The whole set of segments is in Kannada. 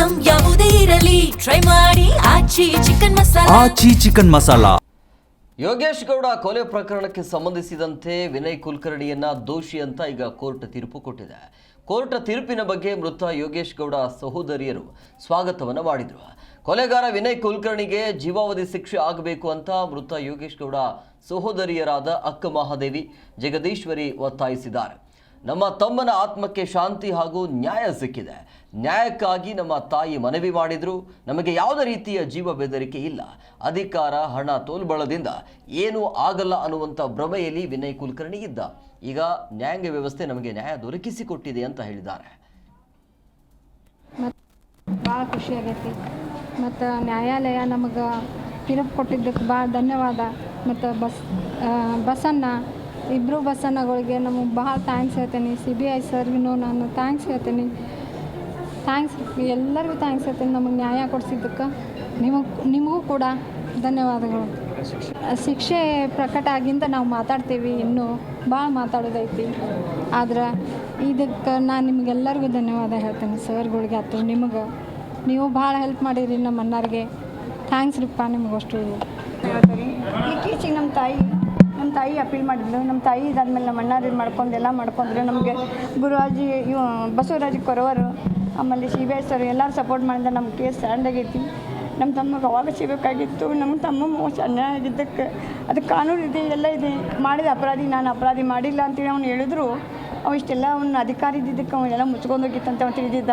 ಐಟಂ ಯಾವುದೇ ಇರಲಿ ಟ್ರೈ ಮಾಡಿ ಆಚಿ ಚಿಕನ್ ಮಸಾಲಾ. ಯೋಗೇಶ್ ಗೌಡ ಕೊಲೆ ಪ್ರಕರಣಕ್ಕೆ ಸಂಬಂಧಿಸಿದಂತೆ ವಿನಯ್ ಕುಲಕರ್ಣಿಯನ್ನ ದೋಷಿ ಅಂತ ಈಗ ಕೋರ್ಟ್ ತೀರ್ಪು ಕೊಟ್ಟಿದೆ. ಕೋರ್ಟ್ ತೀರ್ಪಿನ ಬಗ್ಗೆ ಮೃತ ಯೋಗೇಶ್ ಗೌಡ ಸಹೋದರಿಯರು ಸ್ವಾಗತವನ್ನು ಮಾಡಿದರು. ಕೊಲೆಗಾರ ವಿನಯ್ ಕುಲಕರ್ಣಿಗೆ ಜೀವಾವಧಿ ಶಿಕ್ಷೆ ಆಗಬೇಕು ಅಂತ ಮೃತ ಯೋಗೇಶ್ ಗೌಡ ಸಹೋದರಿಯರಾದ ಅಕ್ಕ ಮಹಾದೇವಿ, ಜಗದೀಶ್ವರಿ ಒತ್ತಾಯಿಸಿದ್ದಾರೆ. ನಮ್ಮ ತಮ್ಮನ ಆತ್ಮಕ್ಕೆ ಶಾಂತಿ ಹಾಗೂ ನ್ಯಾಯ ಸಿಕ್ಕಿದೆ. ನ್ಯಾಯಕ್ಕಾಗಿ ನಮ್ಮ ತಾಯಿ ಮನವಿ ಮಾಡಿದ್ರು. ನಮಗೆ ಯಾವುದೇ ರೀತಿಯ ಜೀವ ಬೆದರಿಕೆ ಇಲ್ಲ. ಅಧಿಕಾರ, ಹಣ, ತೋಲ್ಬಳದಿಂದ ಏನೂ ಆಗಲ್ಲ ಅನ್ನುವಂಥ ಭ್ರಮೆಯಲ್ಲಿ ವಿನಯ್ ಕುಲಕರ್ಣಿ ಇದ್ದ. ಈಗ ನ್ಯಾಯಾಂಗ ವ್ಯವಸ್ಥೆ ನಮಗೆ ನ್ಯಾಯ ದೊರಕಿಸಿಕೊಟ್ಟಿದೆ ಅಂತ ಹೇಳಿದ್ದಾರೆ. ಭಾಳ ಖುಷಿ ಆಗೈತಿ. ಮತ್ತು ನ್ಯಾಯಾಲಯ ನಮಗೆ ತೀರ್ಪು ಕೊಟ್ಟಿದ್ದಕ್ಕೆ ಭಾಳ ಧನ್ಯವಾದ. ಮತ್ತು ಬಸಣ್ಣ ಇಬ್ಬರು ಬಸಣ್ಣಗಳಿಗೆ ನಮಗೆ ಭಾಳ ಥ್ಯಾಂಕ್ಸ್ ಹೇಳ್ತೀನಿ. CBI ಸರ್ಗೂ ನಾನು ಥ್ಯಾಂಕ್ಸ್ ಹೇಳ್ತೀನಿ. ಎಲ್ಲರಿಗೂ ಥ್ಯಾಂಕ್ಸ್ ಹೇಳ್ತೀನಿ ನಮಗೆ ನ್ಯಾಯ ಕೊಡಿಸಿದ್ದಕ್ಕೆ. ನಿಮಗೂ ಕೂಡ ಧನ್ಯವಾದಗಳು. ಶಿಕ್ಷೆ ಪ್ರಕಟ ಆಗಿಂದ ನಾವು ಮಾತಾಡ್ತೀವಿ, ಇನ್ನೂ ಭಾಳ ಮಾತಾಡೋದೈತಿ. ಆದ್ರೆ ಇದಕ್ಕೆ ನಾನು ನಿಮಗೆಲ್ಲರಿಗೂ ಧನ್ಯವಾದ ಹೇಳ್ತೇನೆ. ಸರ್ಗಳಿಗೆ ಆಯ್ತು, ನಿಮಗೆ ನೀವು ಭಾಳ ಹೆಲ್ಪ್ ಮಾಡಿರಿ ನಮ್ಮ ಅಣ್ಣರಿಗೆ. ಥ್ಯಾಂಕ್ಸ್ ರೀಪ್ಪ ನಿಮಗಷ್ಟು ಹೇಳ್ತೀನಿ. ಇತ್ತೀಚೆಗೆ ನಮ್ಮ ತಾಯಿ ಅಪೀಲ್ ಮಾಡಿದ್ರು. ನಮ್ಮ ತಾಯಿ ಇದಾದ್ಮೇಲೆ ನಮ್ಮ ಅಣ್ಣಾರು ಎಲ್ಲ ಮಾಡ್ಕೊಂಡ್ರೆ ನಮಗೆ ಗುರುರಾಜಿ ಬಸವರಾಜ್ ಕೊರವರು, ಆಮೇಲೆ CBI ಸರ್ ಎಲ್ಲರೂ ಸಪೋರ್ಟ್ ಮಾಡಿದ್ರೆ ನಮ್ಮ ಕೇಸ್ ಸ್ಟ್ಯಾಂಡ್ ಆಗೈತಿ. ನಮ್ಮ ತಮ್ಮಗೆ ಅವಾಗ ಸಿಗಬೇಕಾಗಿತ್ತು. ನಮ್ಮ ತಮ್ಮ ಮೋಸ ಅನ್ಯಾಯ ಆಗಿದ್ದಕ್ಕೆ ಅದಕ್ಕೆ ಕಾನೂನು ಇದೆ, ಎಲ್ಲ ಇದೆ. ಮಾಡಿದ ಅಪರಾಧಿ ನಾನು ಅಪರಾಧಿ ಮಾಡಿಲ್ಲ ಅಂತೇಳಿ ಅವ್ನು ಹೇಳಿದ್ರು. ಅವ ಇಷ್ಟೆಲ್ಲ ಅವ್ನು ಅಧಿಕಾರಿ ಇದ್ದಿದ್ದಕ್ಕೆ ಅವನ್ನೆಲ್ಲ ಮುಚ್ಕೊಂಡೋಗಿತ್ತಂತ ಅವ್ನು ತಿಳಿದಿದ್ದ.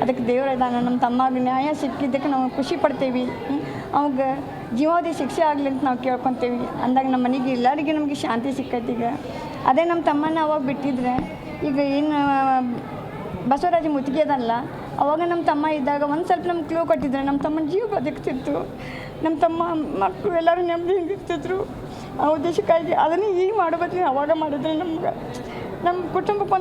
ಅದಕ್ಕೆ ದೇವರ ಇದ್ದಾನೆ. ನಮ್ಮ ತಮ್ಮಗೆ ನ್ಯಾಯ ಸಿಕ್ಕಿದ್ದಕ್ಕೆ ನಾವು ಖುಷಿ ಪಡ್ತೇವೆ. ಅವಾಗ ಜೀವಾವಧಿ ಶಿಕ್ಷೆ ಆಗಲಿ ಅಂತ ನಾವು ಕೇಳ್ಕೊತೇವೆ. ಅಂದಾಗ ನಮ್ಮ ಮನೆಗೆ ಎಲ್ಲರಿಗೆ ನಮಗೆ ಶಾಂತಿ ಸಿಕ್ಕೈತಿ. ಈಗ ಅದೇ ನಮ್ಮ ತಮ್ಮನ ಅವಾಗ ಬಿಟ್ಟಿದ್ರೆ, ಈಗ ಏನು ಬಸವರಾಜ ಮುತ್ತಿಗೆ ಅದಲ್ಲ, ಅವಾಗ ನಮ್ಮ ತಮ್ಮ ಇದ್ದಾಗ ಒಂದು ಸ್ವಲ್ಪ ನಮ್ಗೆ ಕ್ಲೂ ಕೊಟ್ಟಿದ್ರೆ ನಮ್ಮ ತಮ್ಮನ ಜೀವ ಬದುಕ್ತಿತ್ತು. ನಮ್ಮ ತಮ್ಮ ಮಕ್ಕಳು ಎಲ್ಲರೂ ನೆಮ್ಮದಿ ಹಿಂಗಿರ್ತಿದ್ರು. ಆ ಉದ್ದೇಶಕ್ಕಾಗಿ ಅದನ್ನೇ ಈಗ ಮಾಡೋ ಬದಲು ಅವಾಗ ಮಾಡಿದ್ರೆ ನಮ್ಮ ಕುಟುಂಬಕ್ಕೆ